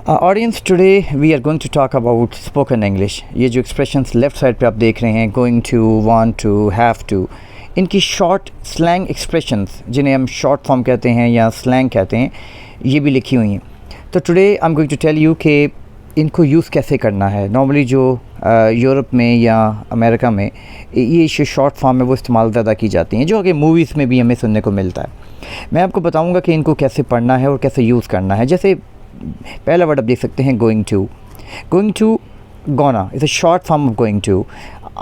Audience today we are going to talk about spoken English. ये जो expressions left side पे आप देख रहे हैं, going to, want to, have to, इनकी शॉर्ट स्लैंग एक्सप्रेशंस जिन्हें हम शॉर्ट फॉर्म कहते हैं या स्लैंग कहते हैं, ये भी लिखी हुई हैं। तो today I am going to tell you कि इनको यूज़ कैसे करना है। नॉर्मली जो यूरोप में या अमेरिका में ये शॉर्ट फॉर्म में वो इस्तेमाल ज़्यादा की जाती हैं, जो कि मूवीज़ में भी हमें सुनने को मिलता है। मैं आपको बताऊंगा कि इनको कैसे पढ़ना है और कैसे यूज़ करना है। जैसे पहला वर्ड आप देख सकते हैं going to, gonna is a short form of going to.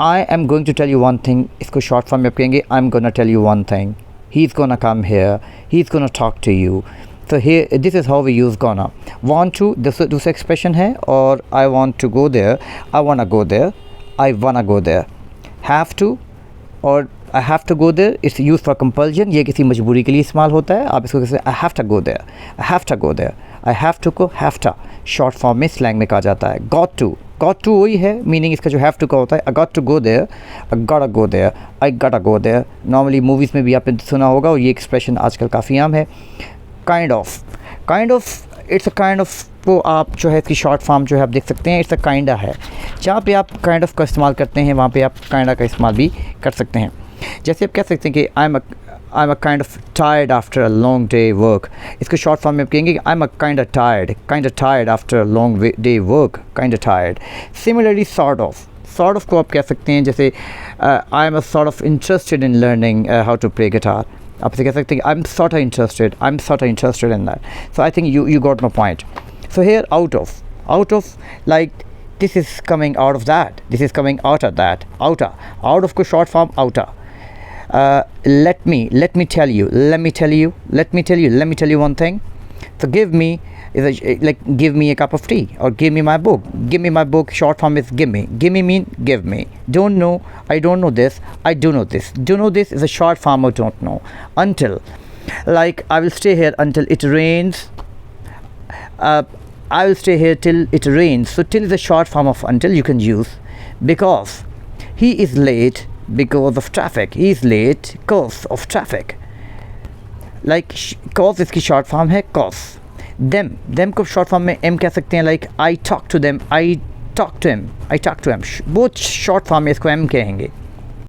I am going to tell you one thing, इसको शॉर्ट फॉर्म में आप कहेंगे I am gonna tell you one thing, he is gonna come here, he is gonna talk to you. तो here this is how we use gonna. Want to दूसरा expression है, और I want to go there, I wanna go there, I wanna go there. Have to और I have to go there, it's used for compulsion, ये किसी मजबूरी के लिए इस्तेमाल होता है। आप इसको कैसे I have to go there, I have to go there, I have to को have to शॉर्ट फॉर्म में स्लैंग में कहा जाता है। got to वही है, मीनिंग इसका जो have to का होता है। I got to go there, I gotta go there, I gotta go there। Normally movies में भी आपने सुना होगा और ये एक्सप्रेशन आजकल काफ़ी आम है। Kind of it's a kind of, वो आप जो है इसकी शॉर्ट फॉर्म जो है आप देख सकते हैं, इट्स अ काइंडा है। जहाँ पे आप काइंड ऑफ का इस्तेमाल करते हैं वहाँ पे आप काइंडा का इस्तेमाल भी कर सकते हैं। जैसे आप कह सकते हैं कि I am a kind of tired after a long day work, इसको शॉर्ट फॉर्म में आप कहेंगे I am a kind of tired after a long day work, kind of tired. Similarly sort of को आप कह सकते हैं, जैसे I am a sort of interested in learning how to play guitar, आप इसे कह सकते हैं I am sort of interested in that. So I think you got my point. So here out of like this is coming out of that, this is coming out of that, out of को short form outta. let me tell you one thing. So give me is like give me a cup of tea, or give me my book. Short form is give me mean give me. Don't know, I don't know this, I do know this is a short form of don't know. Until, like I will stay here until it rains, I will stay here till it rains. So till is a short form of until you can use. Because he is late because of traffic, he is late because of traffic. Like cause इसकी short form है cause. them को short form में m कह सकते हैं, like I talk to them, I talk to him, बहुत short form में इसको m कहेंगे।